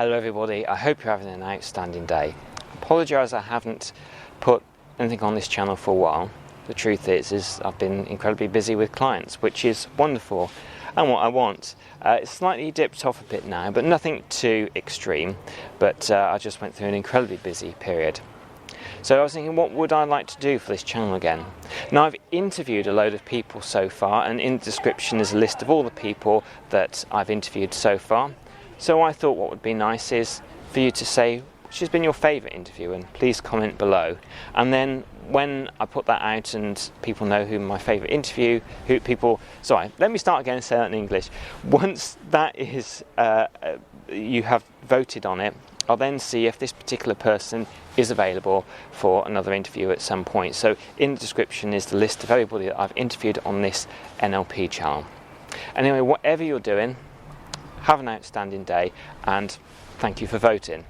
Hello everybody, I hope you're having an outstanding day. Apologise I haven't put anything on this channel for a while. The truth is I've been incredibly busy with clients, which is wonderful and what I want. It's slightly dipped off a bit now, but nothing too extreme, but I just went through an incredibly busy period. So I was thinking, what would I like to do for this channel again? Now, I've interviewed a load of people so far, and in the description is a list of all the people that I've interviewed so far. So I thought what would be nice is for you to say which has been your favourite interview, and please comment below. And then when I put that out and people know who my favourite interview, let me start again and say that in English. Once that is, you have voted on it, I'll then see if this particular person is available for another interview at some point. So in the description is the list of everybody that I've interviewed on this NLP channel. Anyway, whatever you're doing, have an outstanding day and thank you for voting.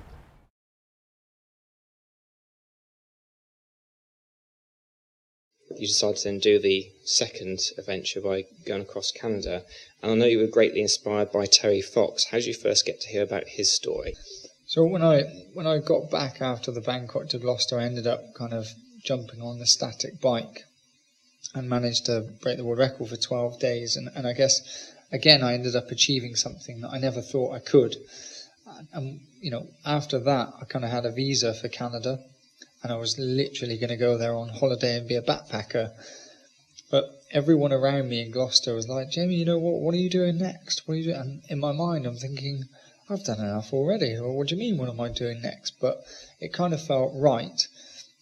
You decided to then do the second adventure by going across Canada, and I know you were greatly inspired by Terry Fox. How did you first get to hear about his story? So when I got back after the Bangkok to Gloucester, I ended up kind of jumping on the static bike and managed to break the world record for 12 days. And I guess, again, I ended up achieving something that I never thought I could. And, after that, I kind of had a visa for Canada, and I was literally going to go there on holiday and be a backpacker. But everyone around me in Gloucester was like, Jamie, what are you doing next? What are you doing? And in my mind, I'm thinking, I've done enough already. Well, what do you mean, what am I doing next? But it kind of felt right.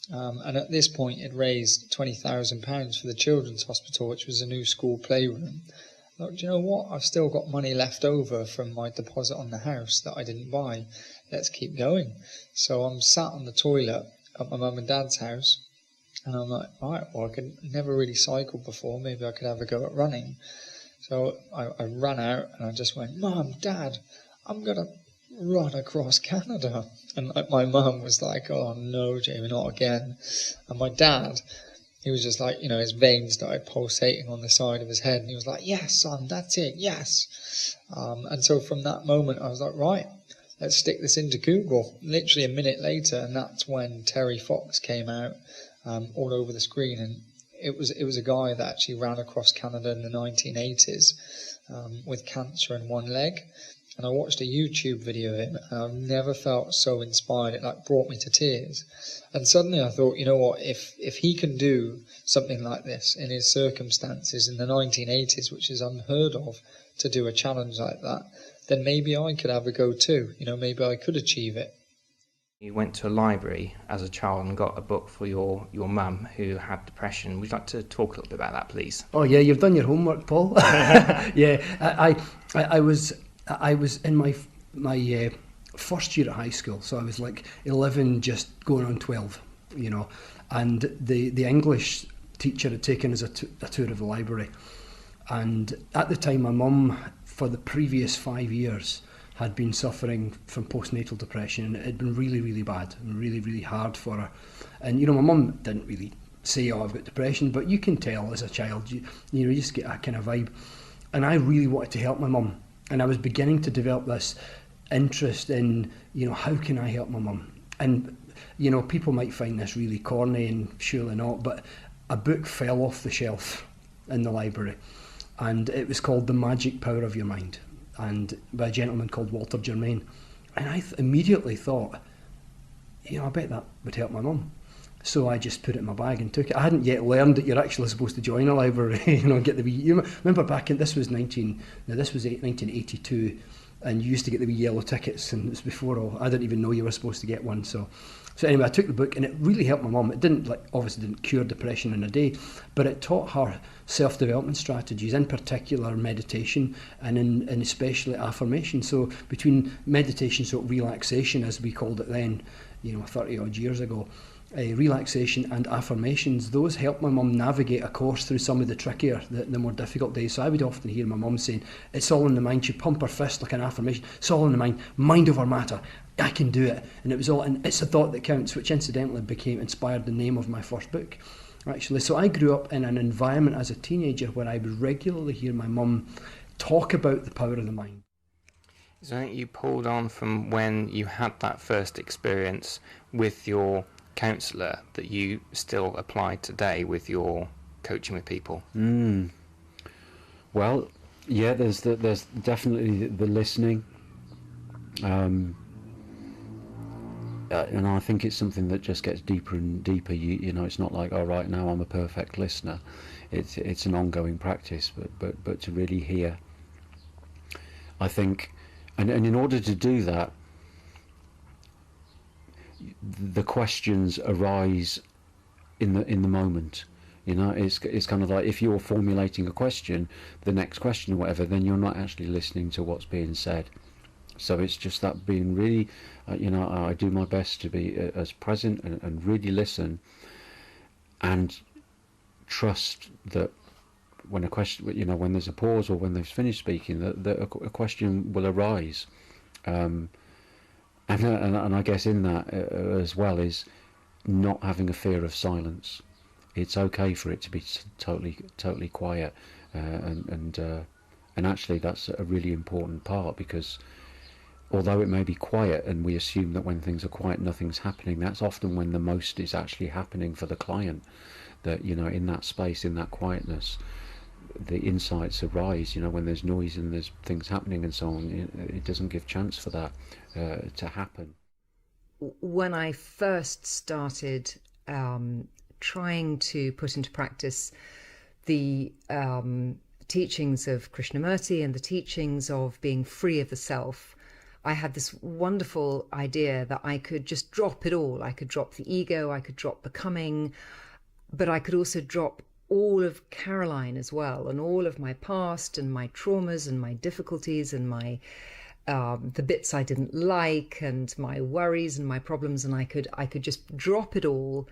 And at this point, it raised £20,000 for the Children's Hospital, which was a new school playroom. I thought, do you know what? I've still got money left over from my deposit on the house that I didn't buy. Let's keep going. So I'm sat on the toilet at my mum and dad's house, and I'm like, right, well, I could never really cycle before. Maybe I could have a go at running. So I ran out, and I just went, Mum, Dad, I'm going to run across Canada. And my mum was like, oh no, Jamie, not again. And my dad, he was just like, his veins started pulsating on the side of his head. And he was like, yes, son, that's it, yes. And so from that moment, I was like, right, let's stick this into Google. Literally a minute later, and that's when Terry Fox came out all over the screen. And it was a guy that actually ran across Canada in the 1980s with cancer in one leg. And I watched a YouTube video of him, and I've never felt so inspired. It brought me to tears. And suddenly I thought, you know what, if he can do something like this in his circumstances in the 1980s, which is unheard of to do a challenge like that, then maybe I could have a go too. Maybe I could achieve it. You went to a library as a child and got a book for your mum who had depression. Would you like to talk a little bit about that, please? Oh yeah, you've done your homework, Paul. Yeah, I was in my first year at high school, so I was like 11, just going on 12, and the English teacher had taken us a tour of the library, and at the time my mum, for the previous 5 years, had been suffering from postnatal depression, and it had been really, really bad and really, really hard for her. And my mum didn't really say, oh, I've got depression, but you can tell as a child, you just get a kind of vibe. And I really wanted to help my mum. And I was beginning to develop this interest in, how can I help my mum? And, people might find this really corny, and surely not, but a book fell off the shelf in the library. And it was called The Magic Power of Your Mind, and by a gentleman called Walter Germain. And I immediately thought, I bet that would help my mum. So I just put it in my bag and took it. I hadn't yet learned that you're actually supposed to join a library, get the wee. You remember back in, this was 1982, and you used to get the wee yellow tickets, and it was before I didn't even know you were supposed to get one. So anyway, I took the book, and it really helped my mum. It didn't obviously didn't cure depression in a day, but it taught her self-development strategies, in particular meditation, and especially affirmation. So between meditation, so relaxation as we called it then, 30 odd years ago, relaxation and affirmations, those helped my mum navigate a course through some of the trickier, the more difficult days. So I would often hear my mum saying, it's all in the mind. She'd pump her fist like an affirmation. It's all in the mind over matter. I can do it. And it was all, and it's a thought that counts, which incidentally inspired the name of my first book, actually. So I grew up in an environment as a teenager where I would regularly hear my mum talk about the power of the mind. Is there anything you pulled on from when you had that first experience with your counsellor that you still apply today with your coaching with people? Well, yeah, there's definitely the listening, and I think it's something that just gets deeper and deeper. You know, it's not like, oh, right now I'm a perfect listener. It's an ongoing practice, but to really hear, I think, and in order to do that, the questions arise in the moment. You know, it's kind of like if you're formulating a question, the next question or whatever, then you're not actually listening to what's being said. So it's just that being really, you know, I do my best to be as present and really listen, and trust that when a question, you know, when there's a pause or when they've finished speaking, that a question will arise. And I guess in that as well is not having a fear of silence. It's okay for it to be totally quiet, and actually that's a really important part, because although it may be quiet and we assume that when things are quiet nothing's happening, that's often when the most is actually happening for the client. That, you know, in that space, in that quietness, the insights arise. You know, when there's noise and there's things happening and so on, it doesn't give chance for that to happen. When I first started trying to put into practice the teachings of Krishnamurti and the teachings of being free of the self, I had this wonderful idea that I could just drop it all. I could drop the ego, I could drop becoming, but I could also drop all of Caroline as well, and all of my past and my traumas and my difficulties and my the bits I didn't like and my worries and my problems, and I could just drop it all,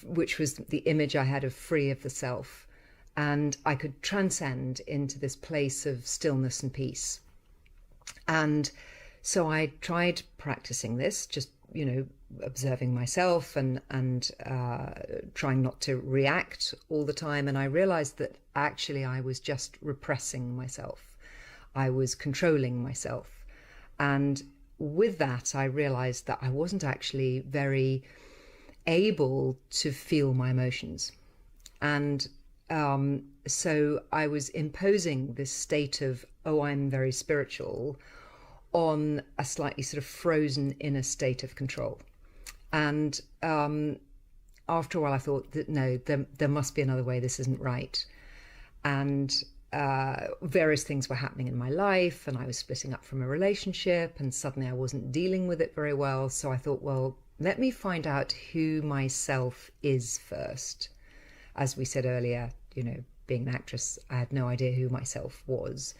which was the image I had of free of the self, and I could transcend into this place of stillness and peace. And so I tried practicing this, just, you know, observing myself and trying not to react all the time. And I realized that actually I was just repressing myself. I was controlling myself. And with that, I realized that I wasn't actually very able to feel my emotions. And so I was imposing this state of, oh, I'm very spiritual, on a slightly sort of frozen inner state of control. And after a while I thought that no, there must be another way, this isn't right. And various things were happening in my life, and I was splitting up from a relationship, and suddenly I wasn't dealing with it very well. So I thought, well, let me find out who myself is first. As we said earlier, you know, being an actress, I had no idea who myself was.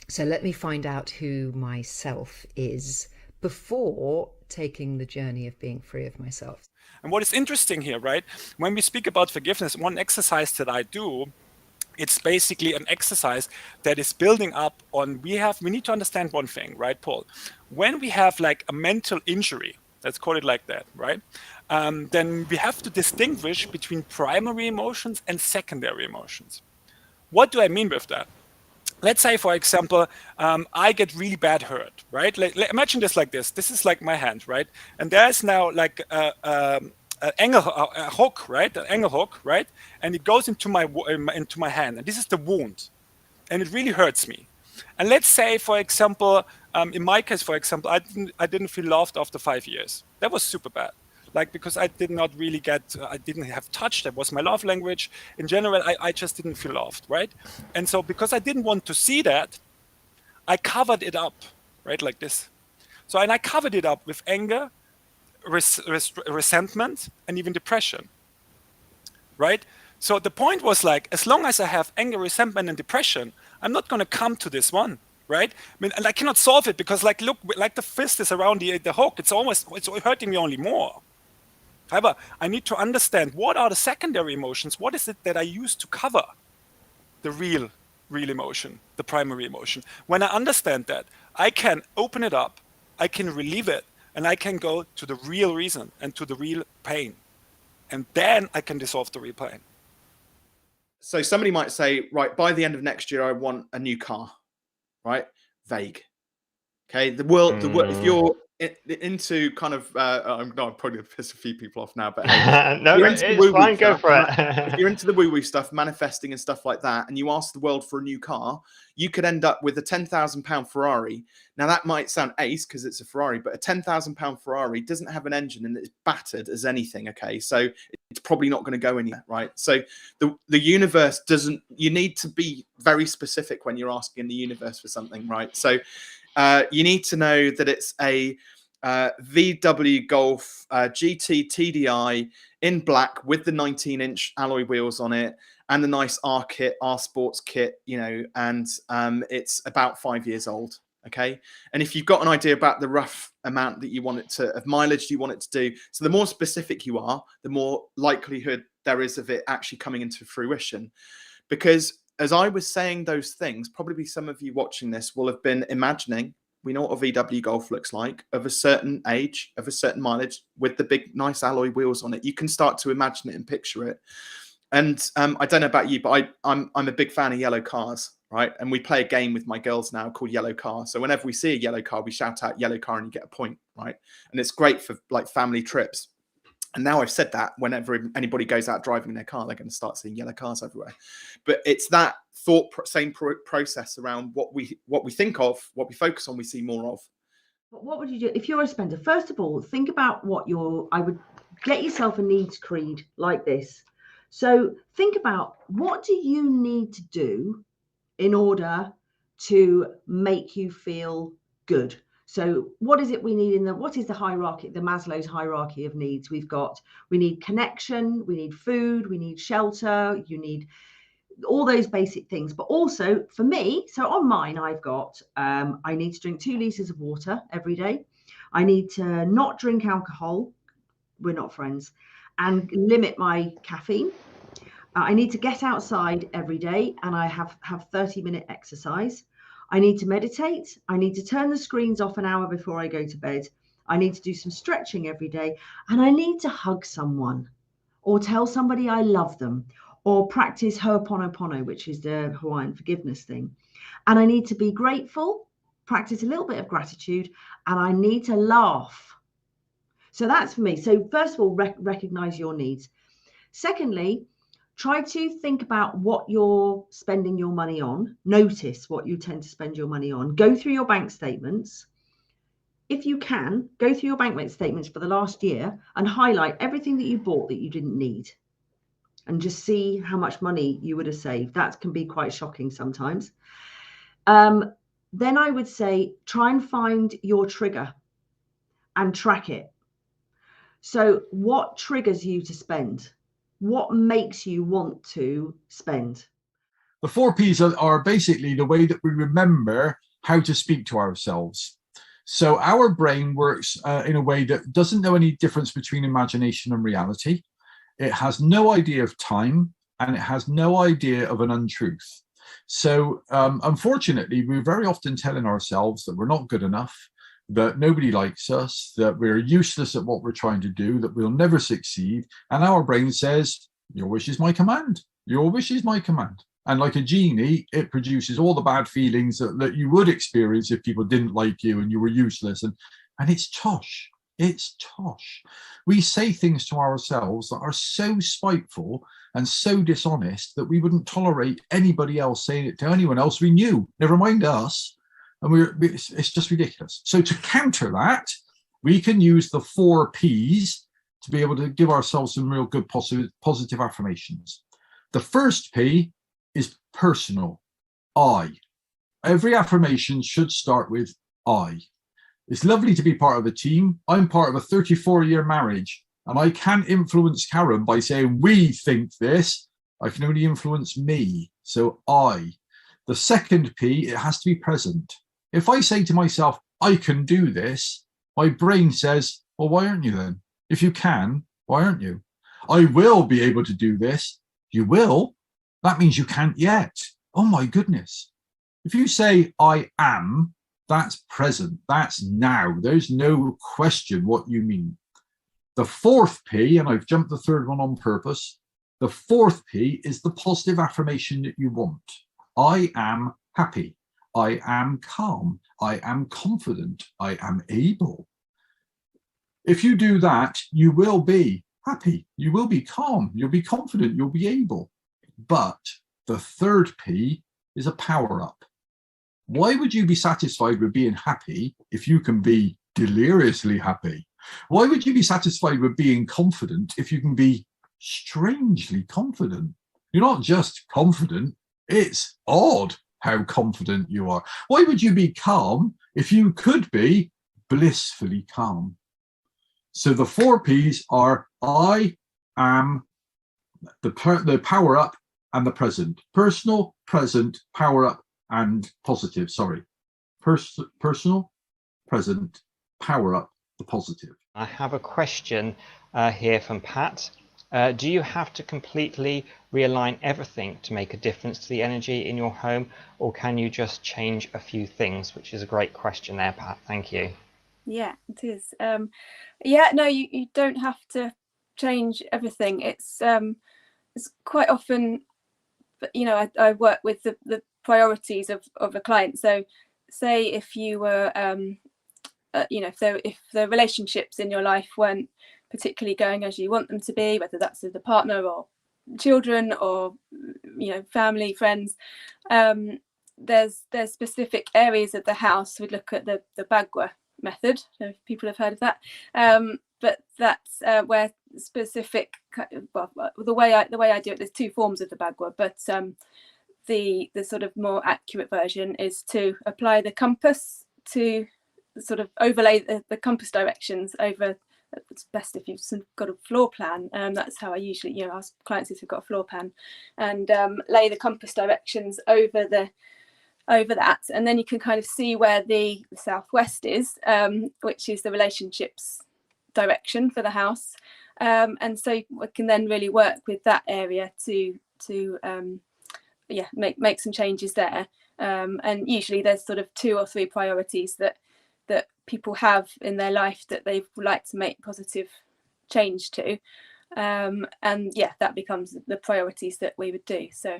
So let me find out who myself is before taking the journey of being free of myself. And what is interesting here, right? When we speak about forgiveness, one exercise that I do, it's basically an exercise that is building up on, we need to understand one thing, right, Paul? When we have like a mental injury, let's call it like that, right? Then we have to distinguish between primary emotions and secondary emotions. What do I mean with that? Let's say, for example, I get really bad hurt, right? Imagine this like this. This is like my hand, right? And there's now like a hook, right? An angle hook, right? And it goes into my hand, and this is the wound, and it really hurts me. And let's say, for example, in my case, for example, I didn't feel loved after 5 years. That was super bad. Like, because I did not really I didn't have touch. That was my love language. In general, I just didn't feel loved, right? And so because I didn't want to see that, I covered it up, right, like this. So, and I covered it up with anger, resentment, and even depression, right? So the point was like, as long as I have anger, resentment, and depression, I'm not going to come to this one. Right? I mean, and I cannot solve it because, like, look, like the fist is around the hook. It's hurting me only more. However, I need to understand what are the secondary emotions. What is it that I use to cover the real emotion, the primary emotion? When I understand that, I can open it up, I can relieve it, and I can go to the real reason and to the real pain. And then I can dissolve the real pain. So somebody might say, right, by the end of next year, I want a new car. right? Vague. Okay, the world. If you're into kind of, I'm probably going to piss a few people off now, but hey, no, you're into it's fine. Go for it. if you're into the woo-woo stuff, manifesting and stuff like that, and you ask the world for a new car, you could end up with a £10,000 Ferrari. Now that might sound ace because it's a Ferrari, but a £10,000 Ferrari doesn't have an engine and it's battered as anything. Okay, so it's probably not going to go anywhere, right? So the universe doesn't. You need to be very specific when you're asking the universe for something, right? So you need to know that it's a VW Golf GT TDI in black with the 19-inch alloy wheels on it and the nice R kit, R Sports kit, you know, and it's about 5 years old. Okay. And if you've got an idea about the rough amount that you want it to, of mileage you want it to do, so the more specific you are, the more likelihood there is of it actually coming into fruition. Because as I was saying those things, probably some of you watching this will have been imagining, we know what a VW Golf looks like, of a certain age, of a certain mileage, with the big, nice alloy wheels on it. You can start to imagine it and picture it. And I don't know about you, but I'm a big fan of yellow cars, right? And we play a game with my girls now called Yellow Car. So whenever we see a yellow car, we shout out yellow car and you get a point, right? And it's great for like family trips. And now I've said that, whenever anybody goes out driving in their car, they're going to start seeing yellow cars everywhere. But it's that same process around what we think of, what we focus on, we see more of. But what would you do if you're a spender? First of all, think about I would get yourself a needs creed like this. So think about, what do you need to do in order to make you feel good? So what is it we need what is the hierarchy, the Maslow's hierarchy of needs? We need connection, we need food, we need shelter, you need all those basic things. But also for me, so on mine, I've got, I need to drink 2 litres of water every day. I need to not drink alcohol. We're not friends. And limit my caffeine. I need to get outside every day and I have 30-minute exercise. I need to meditate. I need to turn the screens off an hour before I go to bed. I need to do some stretching every day. And I need to hug someone or tell somebody I love them or practice Ho'oponopono, which is the Hawaiian forgiveness thing. And I need to be grateful, practice a little bit of gratitude, and I need to laugh. So that's for me. So first of all, recognize your needs. Secondly, try to think about what you're spending your money on. Notice what you tend to spend your money on. Go through your bank statements. If you can, go through your bank statements for the last year and highlight everything that you bought that you didn't need and just see how much money you would have saved. That can be quite shocking sometimes. Then I would say, try and find your trigger and track it. So what triggers you to spend? What makes you want to spend? The 4 Ps are basically the way that we remember how to speak to ourselves. So our brain works in a way that doesn't know any difference between imagination and reality. It has no idea of time and it has no idea of an untruth. So unfortunately, we're very often telling ourselves that we're not good enough, that nobody likes us, that we're useless at what we're trying to do, that we'll never succeed. And our brain says, your wish is my command. Your wish is my command. And like a genie, it produces all the bad feelings that you would experience if people didn't like you and you were useless. And it's tosh. It's tosh. We say things to ourselves that are so spiteful and so dishonest that we wouldn't tolerate anybody else saying it to anyone else we knew, never mind us. And it's just ridiculous. So to counter that, we can use the 4 Ps to be able to give ourselves some real good positive affirmations. The first P is personal. I. Every affirmation should start with I. It's lovely to be part of a team. I'm part of a 34-year marriage, and I can't influence Karen by saying, we think this. I can only influence me. So I. The second P, it has to be present. If I say to myself, I can do this, my brain says, well, why aren't you then? If you can, why aren't you? I will be able to do this. You will? That means you can't yet. Oh my goodness. If you say, I am, that's present. That's now. There's no question what you mean. The 4th P, and I've jumped the 3rd one on purpose, the 4th P is the positive affirmation that you want. I am happy. I am calm. I am confident. I am able. If you do that, you will be happy. You will be calm. You'll be confident. You'll be able. But the third P is a power up. Why would you be satisfied with being happy if you can be deliriously happy? Why would you be satisfied with being confident if you can be strangely confident? You're not just confident, it's odd how confident you are. Why would you be calm if you could be blissfully calm? So the 4 Ps are I am, the power up and the present. Personal, present, power up, and positive. Sorry. Personal, present, power up, the positive. I have a question here from Pat. Do you have to completely realign everything to make a difference to the energy in your home, or can you just change a few things? Which is a great question there, Pat. Thank you. Yeah, it is. Yeah, no, you don't have to change everything. It's quite often, you know, I work with the priorities of a client. So say if you were, you know, if the relationships in your life weren't particularly going as you want them to be, whether that's with a partner or children or, you know, family, friends, there's specific areas of the house. We'd look at the Bagua method, so if people have heard of that, but that's where specific, well, the way I do it, there's 2 forms of the Bagua, but the sort of more accurate version is to apply the compass, to sort of overlay the compass directions over. It's best if you've got a floor plan, that's how I usually, you know, ask clients if they've got a floor plan, and lay the compass directions over that, and then you can kind of see where the southwest is, which is the relationships direction for the house, and so we can then really work with that area to yeah, make some changes there, and usually there's sort of 2 or 3 priorities that people have in their life that they would like to make positive change to, and yeah, that becomes the priorities that we would do. So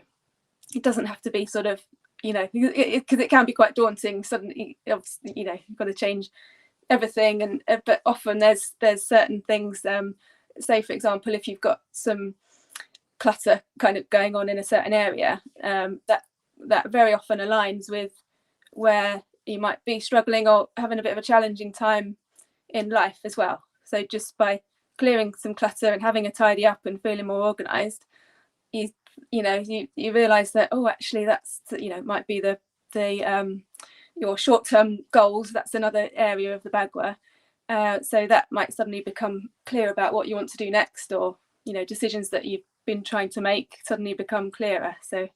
it doesn't have to be sort of, you know, because it can be quite daunting suddenly, obviously, you know, you've got to change everything, and but often there's certain things, say for example, if you've got some clutter kind of going on in a certain area, that very often aligns with where you might be struggling or having a bit of a challenging time in life as well. So just by clearing some clutter and having a tidy up and feeling more organized, you realize that, oh, actually that's, you know, might be the your short-term goals. That's another area of the Bagua, so that might suddenly become clear about what you want to do next, or, you know, decisions that you've been trying to make suddenly become clearer. So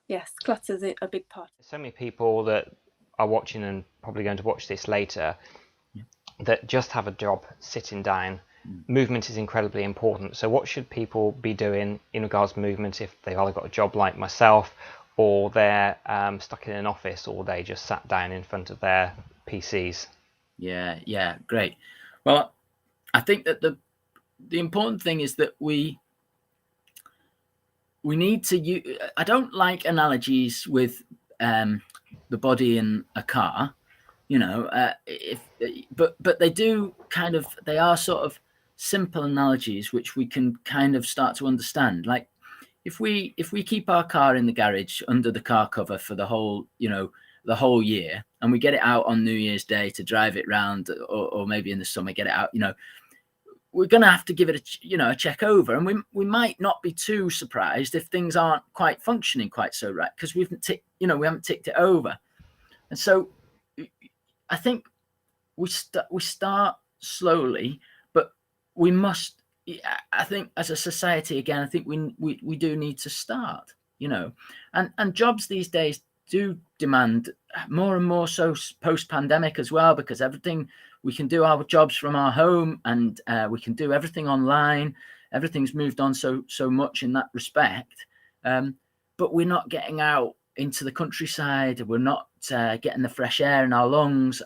yes, clutter's a big part. So many people that are watching and probably going to watch this later that just have a job sitting down. Movement is incredibly important. So what should people be doing in regards to movement if they've either got a job like myself, or they're stuck in an office all day, just sat down in front of their PCs? Yeah, great. Well, I think that the important thing is that we need to use, I don't like analogies with the body in a car, you know, but they do kind of, they are sort of simple analogies which we can kind of start to understand. Like if we keep our car in the garage under the car cover for the whole, you know, the whole year, and we get it out on New Year's Day to drive it round, or maybe in the summer get it out, you know, we're going to have to give it a check over, and we might not be too surprised if things aren't quite functioning quite so right, because we haven't ticked it over. And so I think we start slowly, but we must, I think as a society, again, I think we do need to start, you know, and jobs these days do demand more and more so post-pandemic as well, because everything, we can do our jobs from our home, and we can do everything online. Everything's moved on so much in that respect, but we're not getting out into the countryside. We're not getting the fresh air in our lungs.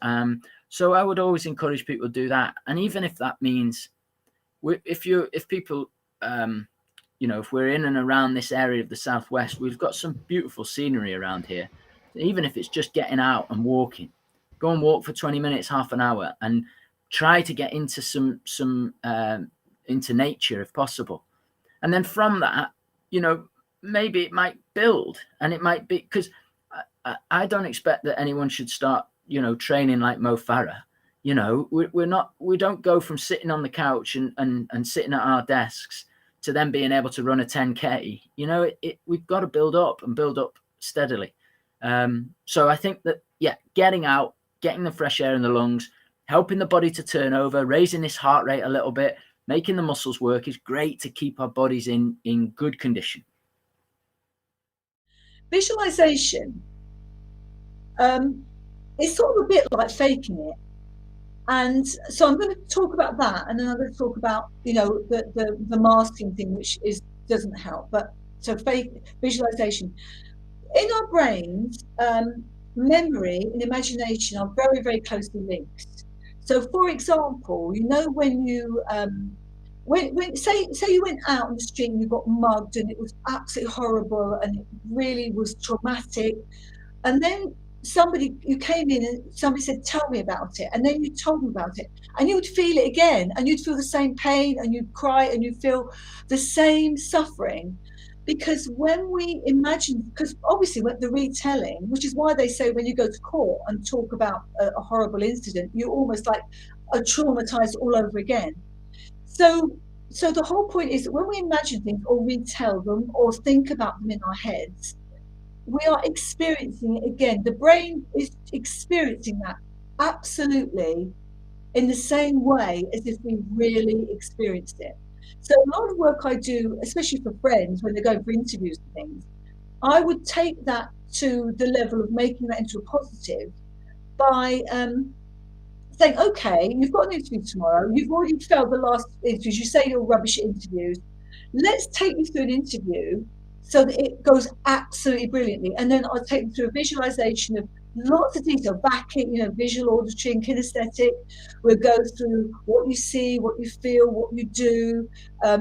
So I would always encourage people to do that. And even if that means, if people, you know, if we're in and around this area of the southwest, we've got some beautiful scenery around here. even if it's just getting out and walking. Go and walk for 20 minutes, half an hour, and try to get into into nature if possible. And then from that, you know, maybe it might build, and it might be, because I don't expect that anyone should start, you know, training like Mo Farah. You know, we don't go from sitting on the couch and sitting at our desks to then being able to run a 10K. You know, we've got to build up steadily. So I think that, yeah, getting out, getting the fresh air in the lungs, helping the body to turn over, raising this heart rate a little bit, making the muscles work is great to keep our bodies in good condition. Visualization is sort of a bit like faking it. And so I'm going to talk about that, and then I'm going to talk about, you know, the masking thing, which doesn't help. But so visualization. In our brains, memory and imagination are very, very closely linked. So, for example, you know, when you say you went out on the street and you got mugged and it was absolutely horrible and it really was traumatic, and then you came in and somebody said, tell me about it, and then you told them about it, and you would feel it again, and you'd feel the same pain, and you'd cry, and you'd feel the same suffering. Because when we imagine, because obviously the retelling, which is why they say when you go to court and talk about a horrible incident, you're almost like are traumatized all over again. So the whole point is that when we imagine things or retell them or think about them in our heads, we are experiencing it again. The brain is experiencing that absolutely in the same way as if we really experienced it. So a lot of work I do, especially for friends when they're going for interviews and things, I would take that to the level of making that into a positive by saying, okay, you've got an interview tomorrow, you've already failed the last interviews, you say you're rubbish at interviews, let's take you through an interview so that it goes absolutely brilliantly. And then I'll take them through a visualization of lots of detail, backing, you know, visual, auditory and kinesthetic. We'll go through what you see, what you feel, what you do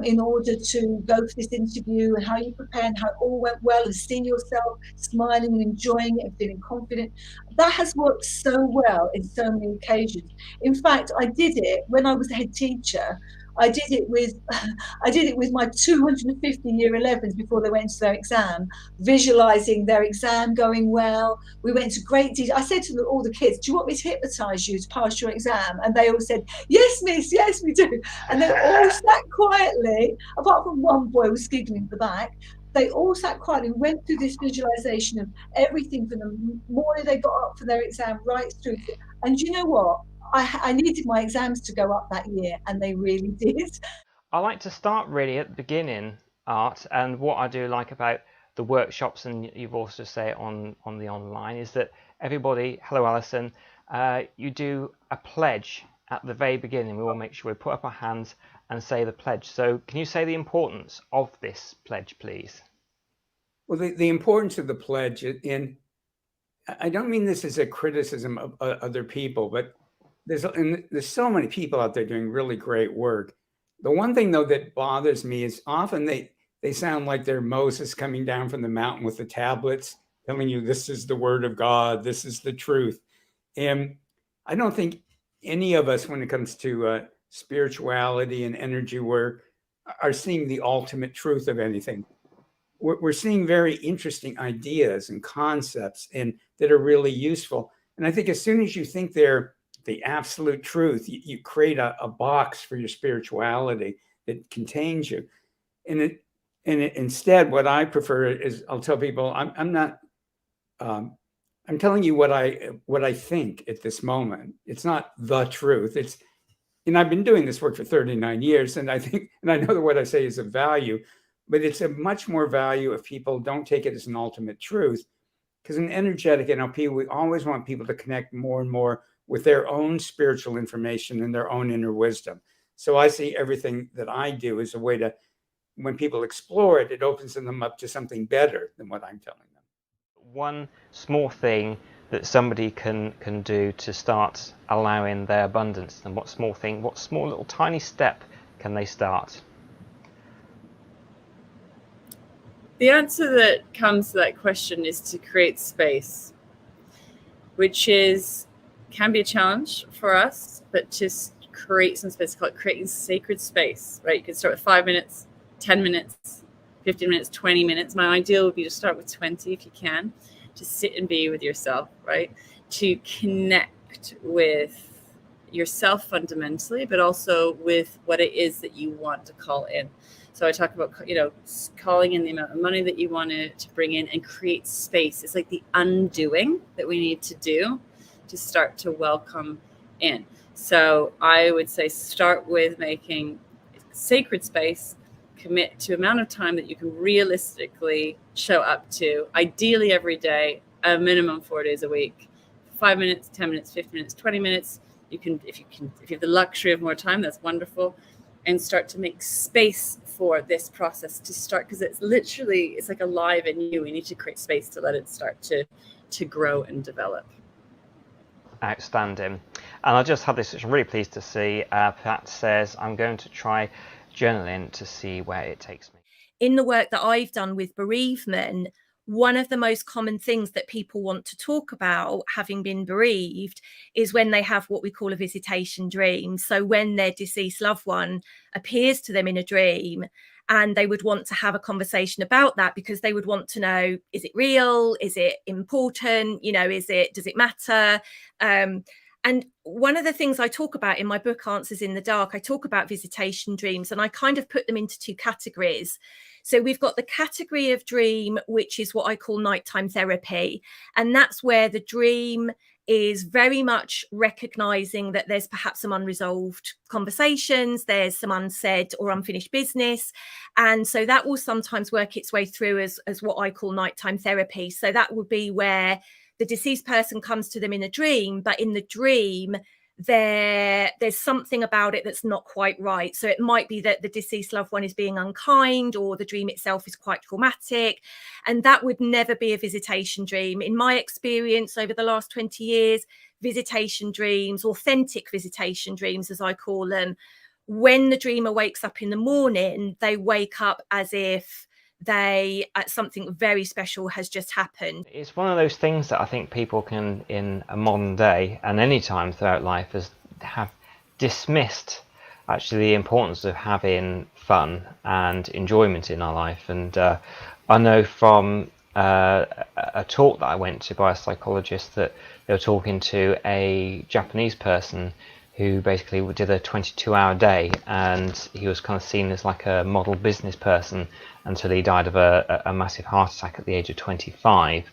in order to go for this interview, and how you prepare, and how it all went well, and seeing yourself smiling and enjoying it and feeling confident. That has worked so well in so many occasions. In fact, I did it when I was the head teacher. I did it with my 250 year 11s before they went to their exam, visualizing their exam going well. We went to great detail. I said to all the kids, do you want me to hypnotize you to pass your exam? And they all said, yes, miss, yes, we do. And they all sat quietly, apart from one boy who was giggling at the back. They all sat quietly and went through this visualization of everything from the morning they got up for their exam right through. And you know what? I needed my exams to go up that year, and they really did. I like to start really at the beginning, Art, and what I do like about the workshops, and you've also said it on the online, is that everybody, hello Alison, you do a pledge at the very beginning. We all make sure we put up our hands and say the pledge. So can you say the importance of this pledge, please? Well, the importance of the pledge, I don't mean this as a criticism of other people, but there's so many people out there doing really great work. The one thing, though, that bothers me is often they sound like they're Moses coming down from the mountain with the tablets, telling you this is the word of God, this is the truth. And I don't think any of us, when it comes to spirituality and energy work, are seeing the ultimate truth of anything. We're seeing very interesting ideas and concepts and that are really useful. And I think as soon as you think they're the absolute truth, you create a box for your spirituality that contains you. And instead, what I prefer is, I'll tell people, I'm telling you what I think at this moment. It's not the truth. And I've been doing this work for 39 years, and I know that what I say is of value, but it's a much more value if people don't take it as an ultimate truth. Because in energetic NLP, we always want people to connect more and more with their own spiritual information and their own inner wisdom. So I see everything that I do as a way to, when people explore it, it opens them up to something better than what I'm telling them. One small thing that somebody can do to start allowing their abundance, and what small little tiny step can they start? The answer that comes to that question is to create space. which can be a challenge for us, but just create some space, called creating sacred space, right? You can start with 5 minutes, 10 minutes, 15 minutes, 20 minutes. My ideal would be to start with 20 if you can. Just sit and be with yourself, right? To connect with yourself fundamentally, but also with what it is that you want to call in. So I talk about, calling in the amount of money that you want to bring in and create space. It's like the undoing that we need to do to start to welcome in. So I would say start with making sacred space, commit to amount of time that you can realistically show up to, ideally every day, a minimum 4 days a week, 5 minutes, 10 minutes, 15 minutes, 20 minutes. You can, if you have the luxury of more time, that's wonderful. And start to make space for this process to start, because it's like alive in you. We need to create space to let it start to grow and develop. Outstanding. And I just had this, which I'm really pleased to see. Pat says, I'm going to try journaling to see where it takes me. In the work that I've done with bereavement, one of the most common things that people want to talk about, having been bereaved, is when they have what we call a visitation dream. So when their deceased loved one appears to them in a dream, and they would want to have a conversation about that, because they would want to know, is it real? Is it important? Does it matter? And one of the things I talk about in my book, Answers in the Dark, I talk about visitation dreams, and I kind of put them into two categories. So we've got the category of dream, which is what I call nighttime therapy. And that's where the dream is very much recognizing that there's perhaps some unresolved conversations, there's some unsaid or unfinished business. And so that will sometimes work its way through as what I call nighttime therapy. So that would be where the deceased person comes to them in a dream, but in the dream, there's something about it that's not quite right. So it might be that the deceased loved one is being unkind, or the dream itself is quite traumatic, and that would never be a visitation dream. In my experience over the last 20 years, visitation dreams, authentic visitation dreams as I call them, when the dreamer wakes up in the morning, they wake up as if something very special has just happened. It's one of those things that I think people can, in a modern day and any time throughout life, have dismissed actually the importance of having fun and enjoyment in our life. And I know from a talk that I went to by a psychologist that they were talking to a Japanese person who basically did a 22-hour day, and he was kind of seen as like a model business person until he died of a massive heart attack at the age of 25.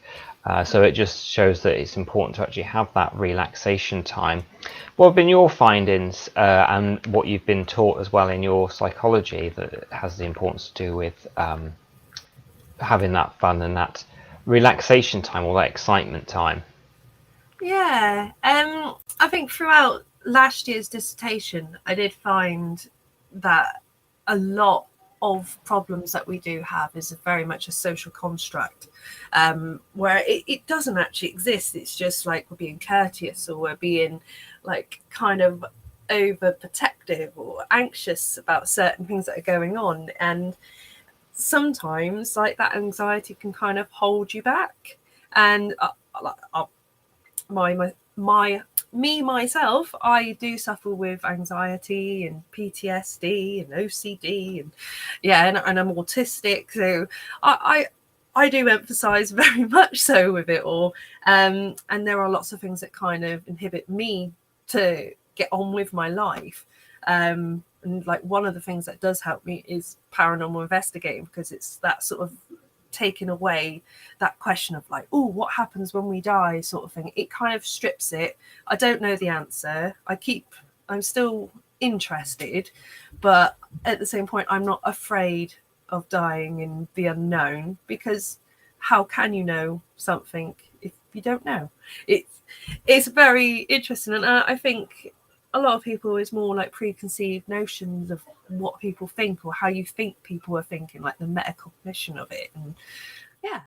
So it just shows that it's important to actually have that relaxation time. What have been your findings and what you've been taught as well in your psychology that has the importance to do with having that fun and that relaxation time, or that excitement time? Yeah, I think throughout last year's dissertation, I did find that a lot of problems that we do have is very much a social construct, where it doesn't actually exist. It's just like we're being courteous, or we're being like kind of overprotective or anxious about certain things that are going on. And sometimes like that anxiety can kind of hold you back. And myself, I do suffer with anxiety and PTSD and OCD, and I'm autistic, so I do emphasize very much so with it all, and there are lots of things that kind of inhibit me to get on with my life, and like one of the things that does help me is paranormal investigating, because it's that sort of taking away that question of like, oh, what happens when we die sort of thing. It kind of strips it. I don't know the answer. I'm still interested, but at the same point, I'm not afraid of dying in the unknown, because how can you know something if you don't know? It's very interesting, and I think a lot of people is more like preconceived notions of what people think, or how you think people are thinking, like the metacognition of it. And